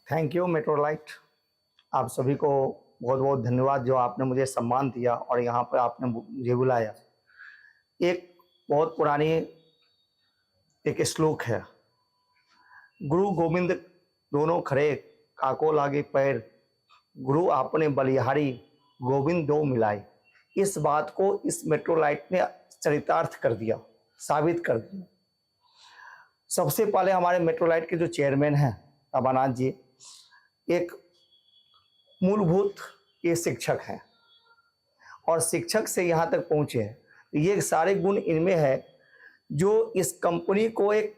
Thank you Metrolite. आप सभी को बहुत बहुत धन्यवाद जो आपने मुझे सम्मान दिया और यहाँ पर आपने मुझे बुलाया। एक बहुत पुरानी एक श्लोक है, गुरु गोविंद दोनों खड़े काको लागे पैर, गुरु आपने बलिहारी गोविंद दो मिलाए। इस बात को इस मेट्रोलाइट ने चरितार्थ कर दिया, साबित कर दिया। सबसे पहले हमारे मेट्रोलाइट के जो चेयरमैन हैं अबानाथ जी, एक मूलभूत ये शिक्षक हैं और शिक्षक से यहाँ तक पहुँचे हैं। ये सारे गुण इनमें है जो इस कंपनी को एक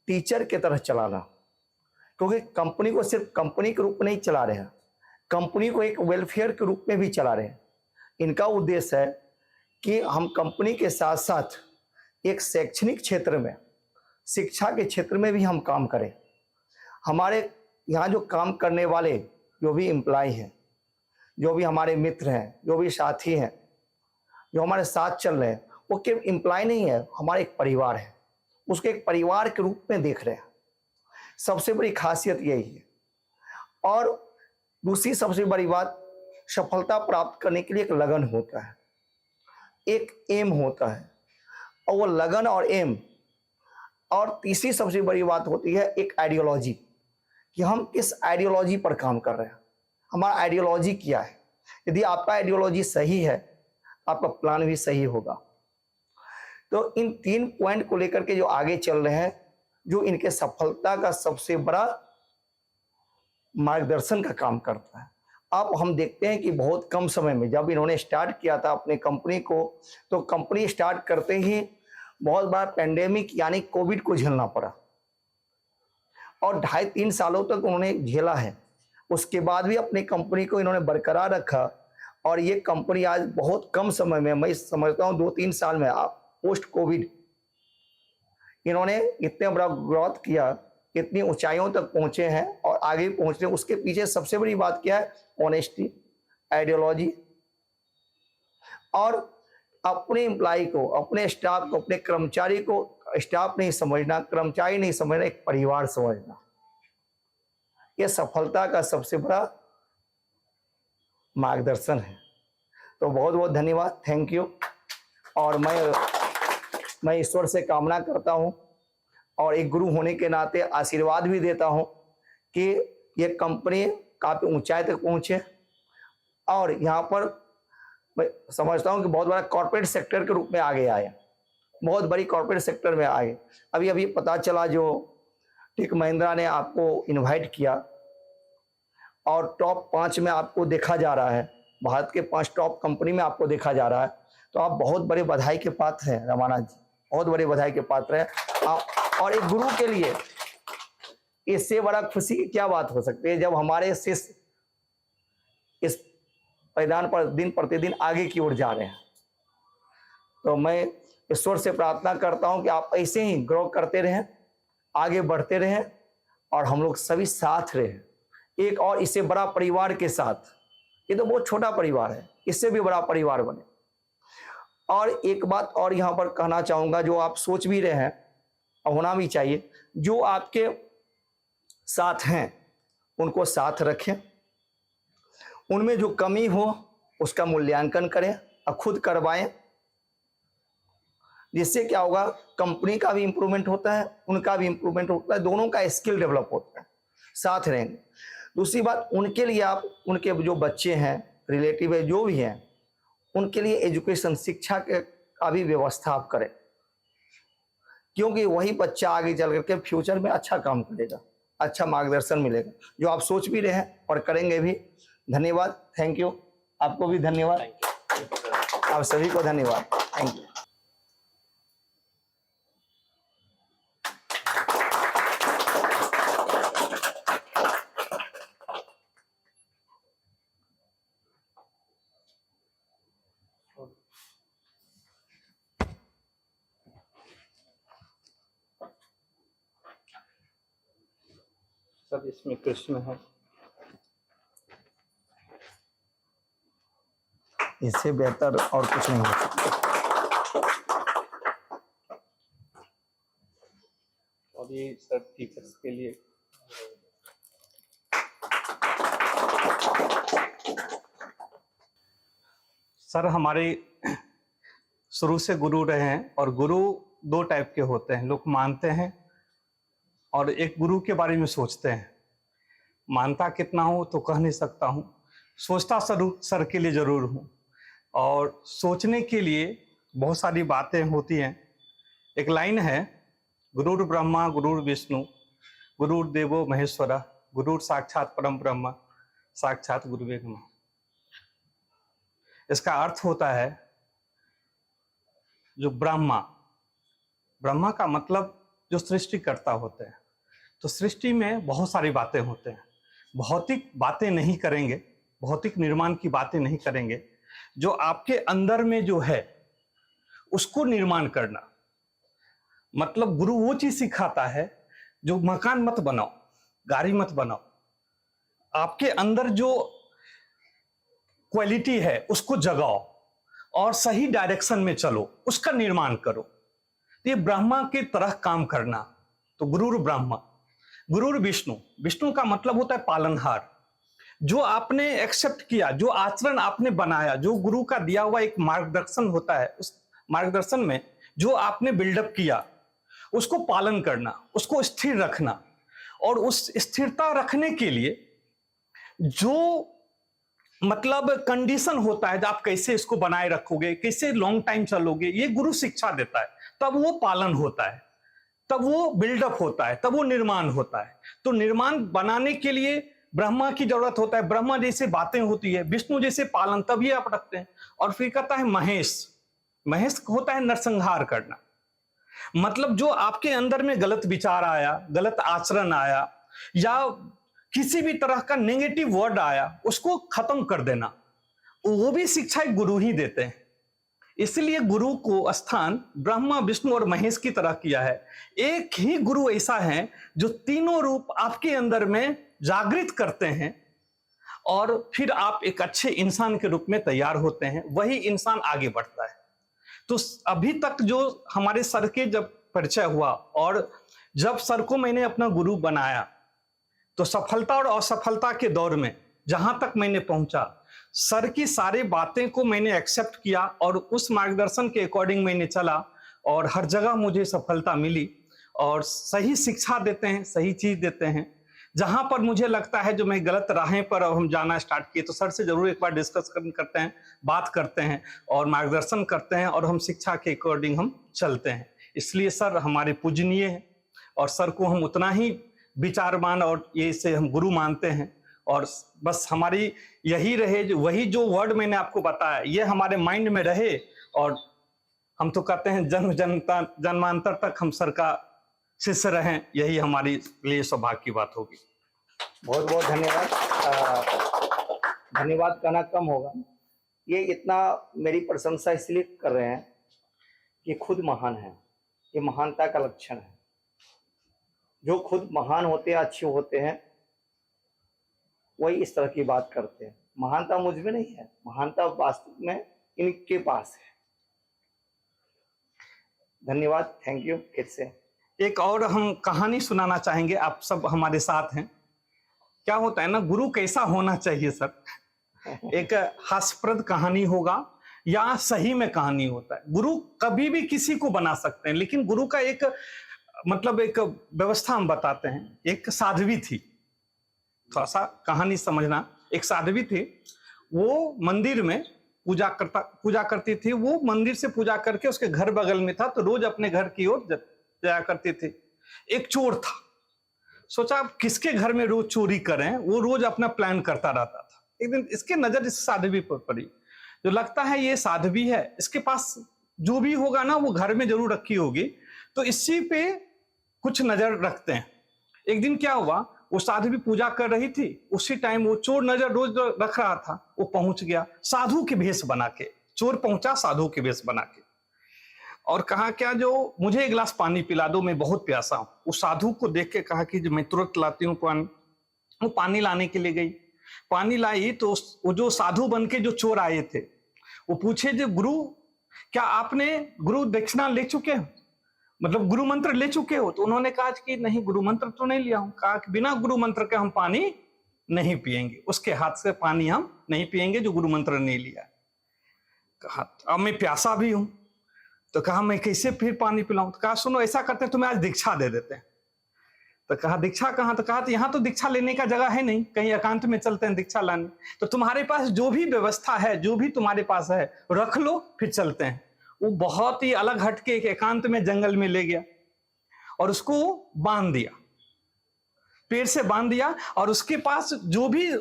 टीचर की तरह चलाना, क्योंकि कंपनी को सिर्फ कंपनी के रूप में नहीं चला रहे हैं, कंपनी को एक वेलफेयर के रूप में भी चला रहे हैं। इनका उद्देश्य है कि हम कंपनी के साथ साथ एक शैक्षणिक क्षेत्र में, शिक्षा के क्षेत्र में भी हम काम करें। हमारे यहाँ जो काम करने वाले जो भी एम्प्लॉय हैं, जो भी हमारे मित्र हैं, जो भी साथी हैं, जो हमारे साथ चल रहे हैं, वो केवल एम्प्लॉय नहीं है, हमारा एक परिवार है, उसके एक परिवार के रूप में देख रहे हैं। सबसे बड़ी खासियत यही है। और दूसरी सबसे बड़ी बात, सफलता प्राप्त करने के लिए एक लगन होता है, एक एम होता है, और वो लगन और एम। और तीसरी सबसे बड़ी बात होती है एक आइडियोलॉजी, कि हम किस आइडियोलॉजी पर काम कर रहे हैं, हमारा आइडियोलॉजी क्या है। यदि आपका आइडियोलॉजी सही है, आपका प्लान भी सही होगा। तो इन तीन पॉइंट को लेकर के जो आगे चल रहे हैं, जो इनके सफलता का सबसे बड़ा मार्गदर्शन का काम करता है। अब हम देखते हैं कि बहुत कम समय में जब इन्होंने स्टार्ट किया था अपने कंपनी को, तो कंपनी स्टार्ट करते ही बहुत बड़ा पेंडेमिक यानी कोविड को झेलना पड़ा और 2.5-3 सालों तक उन्होंने झेला है। उसके बाद भी अपनी कंपनी को इन्होंने बरकरार रखा और ये कंपनी आज बहुत कम समय में, मैं समझता हूँ 2-3 साल में पोस्ट कोविड इन्होंने इतने बड़ा ग्रोथ किया, इतनी ऊंचाइयों तक पहुंचे हैं और आगे पहुंच रहे हैं। उसके पीछे सबसे बड़ी बात क्या है? ऑनेस्टी, आइडियोलॉजी और अपने एम्प्लॉय को, अपने स्टाफ को, अपने कर्मचारी को स्टाफ नहीं समझना, कर्मचारी नहीं समझना, एक परिवार समझना। यह सफलता का सबसे बड़ा मार्गदर्शन है। तो बहुत बहुत धन्यवाद, थैंक यू। और मैं ईश्वर से कामना करता हूं और एक गुरु होने के नाते आशीर्वाद भी देता हूं कि ये कंपनी काफी ऊंचाई तक पहुंचे और यहाँ पर मैं समझता हूं कि बहुत बड़ा कॉर्पोरेट सेक्टर के रूप में आगे आए, बहुत बड़ी कॉर्पोरेट सेक्टर में आए। अभी अभी पता चला जो टेक महिंद्रा ने आपको इनवाइट किया और टॉप 5 में आपको देखा जा रहा है, भारत के 5 टॉप कंपनी में आपको देखा जा रहा है। तो आप बहुत बड़े बधाई के पात्र हैं रमानाथ जी, बहुत बड़े बधाई के पात्र हैं। और एक गुरु के लिए इससे बड़ा खुशी की क्या बात हो सकती है जब हमारे शिष्य इस मैदान पर दिन प्रतिदिन आगे की ओर जा रहे हैं। तो मैं ईश्वर से प्रार्थना करता हूं कि आप ऐसे ही ग्रो करते रहें, आगे बढ़ते रहें और हम लोग सभी साथ रहें, एक और इससे बड़ा परिवार के साथ। ये तो बहुत छोटा परिवार है, इससे भी बड़ा परिवार बने। और एक बात और यहां पर कहना चाहूंगा, जो आप सोच भी रहे हैं और होना भी चाहिए, जो आपके साथ हैं उनको साथ रखें, उनमें जो कमी हो उसका मूल्यांकन करें और खुद करवाएं। जिससे क्या होगा, कंपनी का भी इंप्रूवमेंट होता है, उनका भी इंप्रूवमेंट होता है, दोनों का स्किल डेवलप होता है, साथ रहेंगे। दूसरी बात, उनके लिए आप, उनके जो बच्चे हैं, रिलेटिव है, जो भी हैं, उनके लिए एजुकेशन, शिक्षा के का भी व्यवस्था आप करें, क्योंकि वही बच्चा आगे चल करके फ्यूचर में अच्छा काम करेगा, अच्छा मार्गदर्शन मिलेगा, जो आप सोच भी रहे हैं और करेंगे भी। धन्यवाद, थैंक यू। आपको भी धन्यवाद, आप सभी को धन्यवाद, थैंक यू। सब इसमें कृष्ण है, इससे बेहतर और कुछ नहीं हो सकता। अभी सर टीचर्स के लिए सर हमारे शुरू से गुरु रहे हैं, और गुरु दो टाइप के होते हैं, लोग मानते हैं और एक गुरु के बारे में सोचते हैं। मानता कितना हूँ तो कह नहीं सकता हूँ, सोचता सर के लिए जरूर हूँ, और सोचने के लिए बहुत सारी बातें होती हैं। एक लाइन है, गुरुर ब्रह्मा गुरुर विष्णु गुरुर देवो महेश्वरा गुरुर साक्षात परम ब्रह्म साक्षात गुरुवे नमः। इसका अर्थ होता है जो ब्रह्मा का मतलब जो सृष्टिकर्ता होते हैं। तो सृष्टि में बहुत सारी बातें होते हैं, भौतिक बातें नहीं करेंगे, भौतिक निर्माण की बातें नहीं करेंगे। जो आपके अंदर में जो है उसको निर्माण करना, मतलब गुरु वो चीज सिखाता है जो मकान मत बनाओ, गाड़ी मत बनाओ, आपके अंदर जो क्वालिटी है उसको जगाओ और सही डायरेक्शन में चलो, उसका निर्माण करो। तो ये ब्रह्मा की तरह काम करना। तो गुरुर ब्रह्मा गुरुर विष्णु, विष्णु का मतलब होता है पालनहार। जो आपने एक्सेप्ट किया, जो आचरण आपने बनाया, जो गुरु का दिया हुआ एक मार्गदर्शन होता है, उस मार्गदर्शन में जो आपने बिल्डअप किया उसको पालन करना, उसको स्थिर रखना। और उस स्थिरता रखने के लिए जो मतलब कंडीशन होता है, आप कैसे इसको बनाए रखोगे, कैसे लॉन्ग टाइम चलोगे, ये गुरु शिक्षा देता है। तब वो पालन होता है, तब वो बिल्डअप होता है, तब वो निर्माण होता है। तो निर्माण बनाने के लिए ब्रह्मा की जरूरत होता है। ब्रह्मा जैसे बातें होती है, विष्णु जैसे पालन, तभी आप रखते हैं। और फिर कहता है महेश, महेश होता है नरसंहार करना। मतलब जो आपके अंदर में गलत विचार आया, गलत आचरण आया, या किसी भी तरह का नेगेटिव वर्ड आया, उसको खत्म कर देना, वो भी शिक्षा एक गुरु ही देते हैं। इसलिए गुरु को स्थान ब्रह्मा विष्णु और महेश की तरह किया है। एक ही गुरु ऐसा है जो तीनों रूप आपके अंदर में जागृत करते हैं, और फिर आप एक अच्छे इंसान के रूप में तैयार होते हैं। वही इंसान आगे बढ़ता है। तो अभी तक जो हमारे सर के जब परिचय हुआ, और जब सर को मैंने अपना गुरु बनाया, तो सफलता और असफलता के दौर में जहां तक मैंने पहुंचा, सर की सारी बातें को मैंने एक्सेप्ट किया और उस मार्गदर्शन के अकॉर्डिंग मैंने चला, और हर जगह मुझे सफलता मिली। और सही शिक्षा देते हैं, सही चीज देते हैं। जहां पर मुझे लगता है जो मैं गलत राहें पर हम जाना स्टार्ट किए, तो सर से जरूर एक बार डिस्कस करते हैं, बात करते हैं और मार्गदर्शन करते हैं, और हम शिक्षा के अकॉर्डिंग हम चलते हैं। इसलिए सर हमारे पूजनीय हैं, और सर को हम उतना ही विचारमान और ये से हम गुरु मानते हैं। और बस हमारी यही रहे, वही जो वर्ड मैंने आपको बताया ये हमारे माइंड में रहे, और हम तो कहते हैं जन्मांतर तक हम सर का शिष्य रहें, यही हमारी लिए सौभाग्य की बात होगी। बहुत बहुत धन्यवाद। धन्यवाद कहना कम होगा। ये इतना मेरी प्रशंसा इसलिए कर रहे हैं कि खुद महान है, ये महानता का लक्षण है। जो खुद महान होते हैं, अच्छे होते हैं, वही इस तरह की बात करते हैं। महानता मुझ में नहीं है, महानता वास्तव में इनके पास है। धन्यवाद, थैंक यू। फिर से एक और हम कहानी सुनाना चाहेंगे, आप सब हमारे साथ हैं। क्या होता है ना, गुरु कैसा होना चाहिए सर? एक हास्यप्रद कहानी होगा या सही में कहानी होता है। गुरु कभी भी किसी को बना सकते हैं, लेकिन गुरु का एक मतलब एक व्यवस्था हम बताते हैं। एक साध्वी थी, थोड़ा सा कहानी समझना। एक साध्वी थी, वो मंदिर में पूजा करती थी। वो मंदिर से पूजा करके उसके घर बगल में था, तो रोज अपने घर की ओर जाया करती थी। एक चोर था, सोचा अब किसके घर में रोज चोरी करें, वो रोज अपना प्लान करता रहता था। एक दिन इसके नजर इस साध्वी पर पड़ी, जो लगता है ये साध्वी है, इसके पास जो भी होगा ना वो घर में जरूर रखी होगी, तो इसी पे कुछ नजर रखते हैं। एक दिन क्या हुआ, वो साध्वी पूजा कर रही थी, उसी टाइम वो चोर नजर रोज रख रहा था। वो पहुंच गया साधु के भेष बना के, चोर पहुंचा साधु के भेष बना के, और कहा क्या जो मुझे एक गिलास पानी पिला दो, मैं बहुत प्यासा हूं। उस साधु को देख के कहा कि मैं तुरंत लाती हूँ पानी। वो पानी लाने के लिए गई, पानी लाई तो वो जो साधु बन के जो चोर आए थे, वो पूछे जो गुरु क्या आपने गुरु दक्षिणा ले चुके हो, मतलब गुरु मंत्र ले चुके हो? तो उन्होंने कहा कि नहीं गुरु मंत्र तो नहीं लिया हूं। कहा कि बिना गुरु मंत्र के हम पानी नहीं पिएंगे, उसके हाथ से पानी हम नहीं पिएंगे जो गुरु मंत्र नहीं लिया। कहा अब मैं प्यासा भी हूं, तो कहा मैं कैसे फिर पानी पिलाऊं? तो कहा सुनो ऐसा करते हैं, तुम्हें आज दीक्षा दे देते हैं। तो कहा दीक्षा कहाँ? तो कहा तो यहाँ तो दीक्षा लेने का जगह है नहीं, कहीं एकांत में चलते हैं दीक्षा लाने। तो तुम्हारे पास जो भी व्यवस्था है, जो भी तुम्हारे पास है रख लो, फिर चलते हैं। वो बहुत ही अलग हटके एक एकांत में जंगल में ले गया और उसको बांध दिया, पेड़ से बांध दिया, और उसके पास जो भी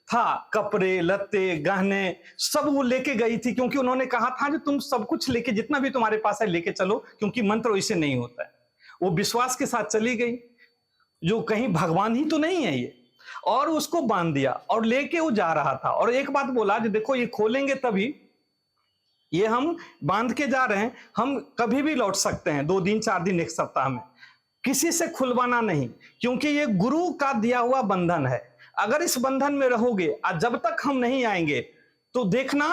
था कपड़े लत्ते गहने सब वो लेके गई थी, क्योंकि उन्होंने कहा था कि तुम सब कुछ लेके, जितना भी तुम्हारे पास है लेके चलो, क्योंकि मंत्र वैसे नहीं होता है। वो विश्वास के साथ चली गई, जो कहीं भगवान ही तो नहीं है ये, और उसको बांध दिया और लेके वो जा रहा था। और एक बात बोला कि देखो ये खोलेंगे तभी, ये हम बांध के जा रहे हैं, हम कभी भी लौट सकते हैं, 2 दिन 4 दिन 1 सप्ताह में, किसी से खुलवाना नहीं, क्योंकि ये गुरु का दिया हुआ बंधन है। अगर इस बंधन में रहोगे और जब तक हम नहीं आएंगे तो देखना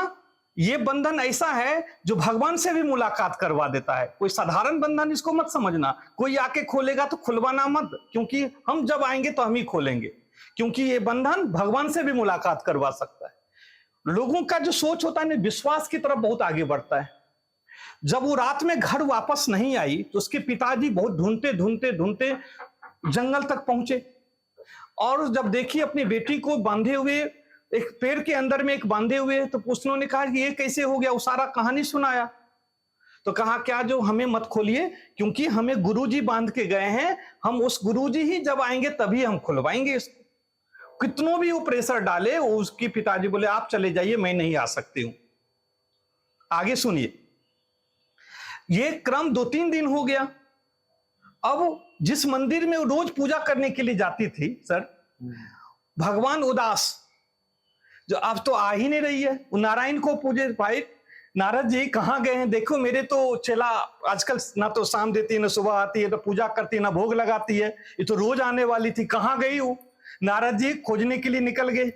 ये बंधन ऐसा है जो भगवान से भी मुलाकात करवा देता है। कोई साधारण बंधन इसको मत समझना, कोई आके खोलेगा तो खुलवाना मत, क्योंकि हम जब आएंगे तो हम ही खोलेंगे, क्योंकि ये बंधन भगवान से भी मुलाकात करवा सकता है। लोगों का जो सोच होता है ना, विश्वास की तरफ बहुत आगे बढ़ता है। जब वो रात में घर वापस नहीं आई तो उसके पिताजी बहुत ढूंढते ढूंढते ढूंढते जंगल तक पहुंचे, और जब देखी अपनी बेटी को बांधे हुए एक पेड़ के अंदर में एक बांधे हुए, तो उन्होंने कहा कि ये कैसे हो गया? वो सारा कहानी सुनाया। तो कहा क्या जो हमें मत खोलिए, क्योंकि हमें गुरुजी बांध के गए हैं, हम उस गुरुजी ही जब आएंगे तभी हम खुलवाएंगे इसको। कितनों भी वो प्रेशर डाले, वो उसके पिताजी बोले आप चले जाइए, मैं नहीं आ सकती हूं। आगे सुनिए, ये क्रम 2-3 दिन हो गया। अब जिस मंदिर में वो रोज पूजा करने के लिए जाती थी सर, भगवान उदास, जो अब तो आ ही नहीं रही है, वो नारायण को पूजे। भाई नारद जी कहाँ गए हैं? देखो मेरे तो चेला आजकल ना तो शाम देती है ना सुबह आती है, तो पूजा करती है ना भोग लगाती है, ये तो रोज आने वाली थी, कहाँ गई वो? नारद जी खोजने के लिए निकल गए।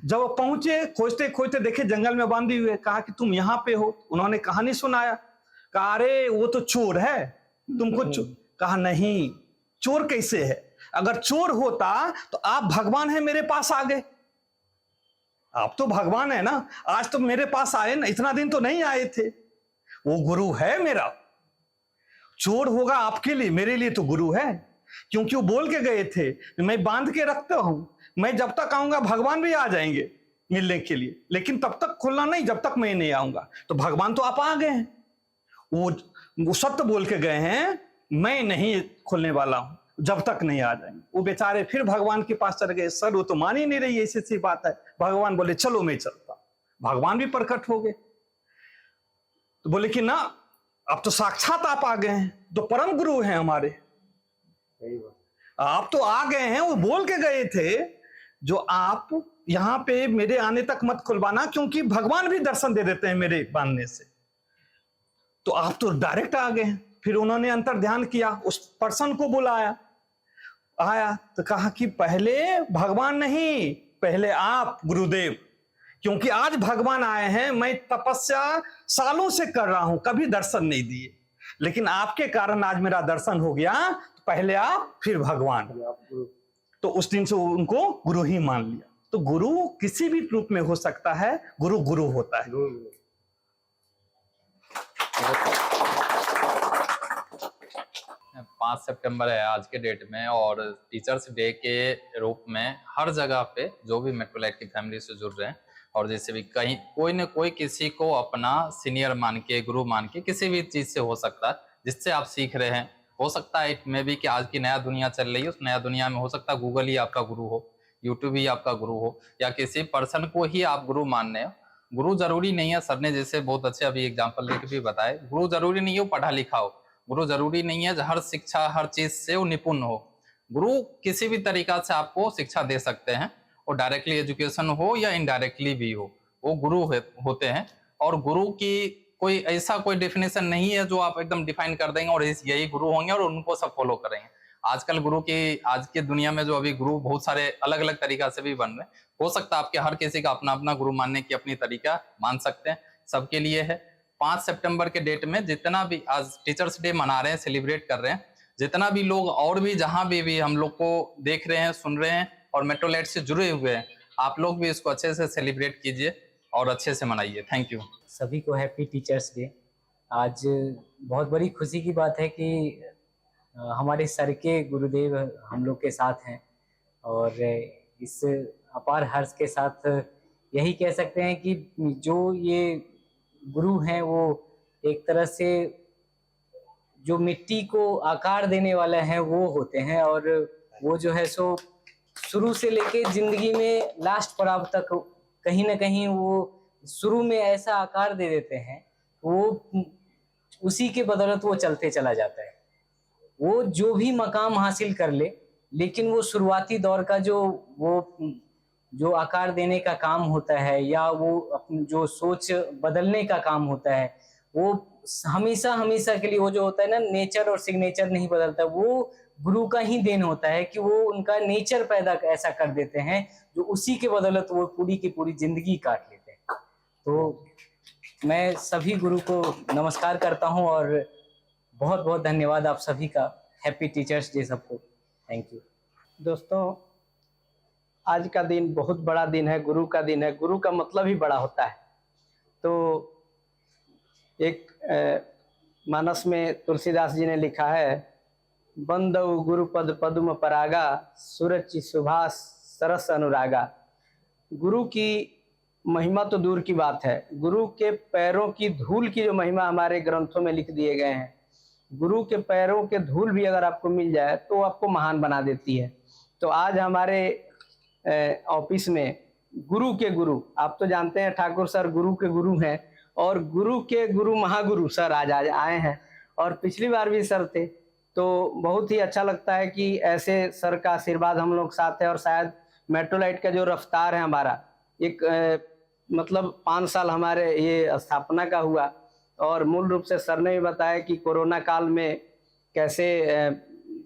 जब वो पहुंचे, खोजते खोजते देखे जंगल में बांधी हुई है। कहा कि तुम यहाँ पे हो? उन्होंने कहानी सुनाया। कहा अरे वो तो चोर है, तुमको कहा नहीं, चोर कैसे है? अगर चोर होता तो आप भगवान है मेरे पास आ गए, आप तो भगवान है ना, आज तो मेरे पास आए ना, इतना दिन तो नहीं आए थे। वो गुरु है मेरा, चोर होगा आपके लिए, मेरे लिए तो गुरु है, क्योंकि वो बोल के गए थे मैं बांध के रखता हूं, मैं जब तक आऊंगा भगवान भी आ जाएंगे मिलने के लिए, लेकिन तब तक खुलना नहीं जब तक मैं नहीं आऊंगा। तो भगवान तो आप आ गए हैं, वो सत्य बोल के गए हैं, मैं नहीं खुलने वाला हूं जब तक नहीं आ जाएंगे। वो बेचारे फिर भगवान के पास चले गए। सर वो तो मान ही नहीं रही, ऐसी सी बात है। भगवान बोले चलो मैं चलता। भगवान भी प्रकट हो गए, तो बोले कि ना अब तो साक्षात आप आ गए हैं, तो परम गुरु हैं हमारे, आप तो आ गए हैं। वो बोल के गए थे जो आप यहां पे मेरे आने तक मत खुलवाना, क्योंकि भगवान भी दर्शन दे देते हैं मेरे बांधने से, तो आप तो डायरेक्ट आ गए हैं। फिर उन्होंने अंतर ध्यान किया, उस पर्सन को बुलाया, आया तो कहा कि पहले भगवान नहीं, पहले आप गुरुदेव, क्योंकि आज भगवान आए हैं, मैं तपस्या सालों से कर रहा हूं, कभी दर्शन नहीं दिए, लेकिन आपके कारण आज मेरा दर्शन हो गया, तो पहले आप फिर भगवान। तो उस दिन से उनको गुरु ही मान लिया। तो गुरु किसी भी रूप में हो सकता है, गुरु गुरु होता है। 5 सितंबर है आज के डेट में, और टीचर्स डे के रूप में हर जगह पे जो भी मेट्रोलाइट की फैमिली से जुड़ रहे हैं, और जैसे भी कहीं कोई न कोई किसी को अपना सीनियर मान के, गुरु मान के, किसी भी चीज़ से हो सकता है जिससे आप सीख रहे हैं। हो सकता है इट में भी कि आज की नया दुनिया चल रही है, उस नया दुनिया में हो सकता है गूगल ही आपका गुरु हो, यूट्यूब ही आपका गुरु हो, या किसी पर्सन को ही आप गुरु मान रहे हो। गुरु जरूरी नहीं है, सर ने जैसे बहुत अच्छे अभी एग्जाम्पल लेके भी बताए, गुरु जरूरी नहीं है वो पढ़ा लिखा हो, गुरु जरूरी नहीं है हर शिक्षा हर चीज से वो निपुण हो। गुरु किसी भी तरीका से आपको शिक्षा दे सकते हैं, और डायरेक्टली एजुकेशन हो या इनडायरेक्टली भी हो, वो गुरु होते हैं। और गुरु की कोई ऐसा कोई डेफिनेशन नहीं है जो आप एकदम डिफाइन कर देंगे और यही गुरु होंगे और उनको सब फॉलो करेंगे। आजकल गुरु की आज के दुनिया में जो अभी गुरु बहुत सारे अलग अलग तरीका से भी बन रहे हैं। हो सकता है आपके हर किसी का अपना अपना गुरु मानने की अपनी तरीका मान सकते हैं, सबके लिए है। 5 सितंबर के डेट में जितना भी आज टीचर्स डे मना रहे हैं, सेलिब्रेट कर रहे हैं, जितना भी लोग और भी जहां भी हम लोग को देख रहे हैं, सुन रहे हैं, और मेट्रोलाइट से जुड़े हुए हैं, आप लोग भी इसको अच्छे से सेलिब्रेट कीजिए और अच्छे से मनाइए। Thank you. सभी को हैप्पी टीचर्स डे। आज बहुत बड़ी खुशी की बात है कि हमारे सर के गुरुदेव हम लोग के साथ हैं और इस अपार हर्ष के साथ यही कह सकते हैं कि जो ये गुरु हैं वो एक तरह से जो मिट्टी को आकार देने वाले हैं वो होते हैं और वो जो है सो शुरू से लेके जिंदगी में लास्ट पड़ाव तक कहीं ना कहीं वो शुरू में ऐसा आकार दे देते हैं, वो उसी के बदौलत वो चलते चला जाता है। वो जो भी मकाम हासिल कर ले, लेकिन वो शुरुआती दौर का जो आकार देने का काम होता है या वो अपनी जो सोच बदलने का काम होता है, वो हमेशा हमेशा के लिए वो जो होता है ना, नेचर और सिग्नेचर नहीं बदलता, वो गुरु का ही देन होता है कि वो उनका नेचर पैदा ऐसा कर देते हैं जो उसी के बदौलत वो पूरी की पूरी जिंदगी काट लेते हैं। तो मैं सभी गुरु को नमस्कार करता हूं और बहुत बहुत धन्यवाद आप सभी का। हैप्पी टीचर्स डे सबको। Thank you. दोस्तों, आज का दिन बहुत बड़ा दिन है, गुरु का दिन है। गुरु का मतलब ही बड़ा होता है। तो एक मानस में तुलसीदास जी ने लिखा है, बंदौ गुरुपद पद्म परागा, सुरचि सुभाष सरस अनुरागा। गुरु की महिमा तो दूर की बात है, गुरु के पैरों की धूल की जो महिमा हमारे ग्रंथों में लिख दिए गए हैं, गुरु के पैरों के धूल भी अगर आपको मिल जाए तो आपको महान बना देती है। तो आज हमारे ऑफिस में गुरु के गुरु, आप तो जानते हैं ठाकुर सर गुरु के गुरु हैं, और गुरु के गुरु महागुरु सर आज आए हैं और पिछली बार भी सर थे। तो बहुत ही अच्छा लगता है कि ऐसे सर का आशीर्वाद हम लोग साथ है। और शायद मेट्रोलाइट का जो रफ्तार है हमारा, एक मतलब 5 साल हमारे ये स्थापना का हुआ, और मूल रूप से सर ने भी बताया कि कोरोना काल में कैसे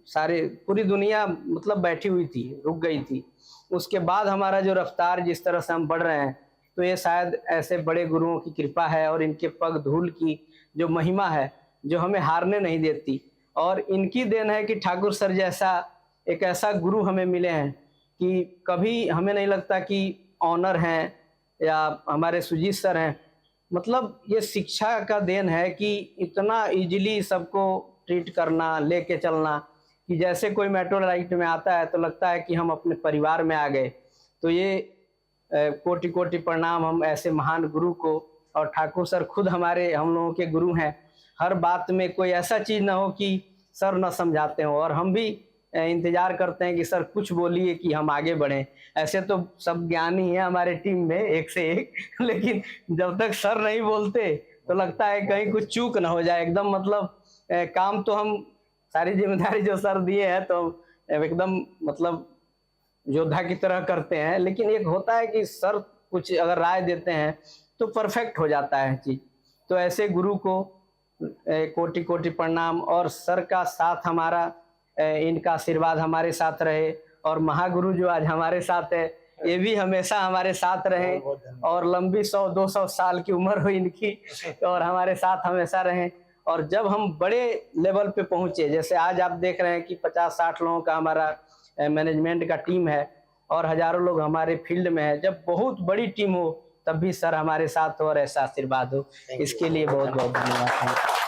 सारी पूरी दुनिया मतलब बैठी हुई थी, रुक गई थी। उसके बाद हमारा जो रफ्तार जिस तरह से हम बढ़ रहे हैं, तो ये शायद ऐसे बड़े गुरुओं की कृपा है और इनके पग धूल की जो महिमा है जो हमें हारने नहीं देती। और इनकी देन है कि ठाकुर सर जैसा एक ऐसा गुरु हमें मिले हैं कि कभी हमें नहीं लगता कि ऑनर हैं या हमारे सुजीत सर हैं, मतलब ये शिक्षा का देन है कि इतना इजीली सबको ट्रीट करना, लेके चलना, कि जैसे कोई मेट्रो लाइट में आता है तो लगता है कि हम अपने परिवार में आ गए। तो ये कोटि कोटि प्रणाम हम ऐसे महान गुरु को। और ठाकुर सर खुद हम लोगों के गुरु हैं। हर बात में कोई ऐसा चीज़ ना हो कि सर न समझाते हो, और हम भी इंतजार करते हैं कि सर कुछ बोलिए कि हम आगे बढ़ें। ऐसे तो सब ज्ञानी हैं हमारे टीम में एक से एक, लेकिन जब तक सर नहीं बोलते तो लगता है कहीं कुछ चूक ना हो जाए एकदम। मतलब काम तो हम सारी जिम्मेदारी जो सर दिए हैं तो एकदम मतलब योद्धा की तरह करते हैं, लेकिन एक होता है कि सर कुछ अगर राय देते हैं तो परफेक्ट हो जाता है चीज़। तो ऐसे गुरु को कोटि कोटि प्रणाम, और सर का साथ हमारा, इनका आशीर्वाद हमारे साथ रहे। और महागुरु जो आज हमारे साथ है ये भी हमेशा हमारे साथ रहे, और लंबी 100-200 साल की उम्र हो इनकी, और हमारे साथ हमेशा रहें। और जब हम बड़े लेवल पे पहुँचे, जैसे आज आप देख रहे हैं कि 50-60 लोगों का हमारा मैनेजमेंट का टीम है और हजारों लोग हमारे फील्ड में है, जब बहुत बड़ी टीम हो तब भी सर हमारे साथ हो और ऐसा आशीर्वाद हो, इसके लिए बहुत बहुत धन्यवाद।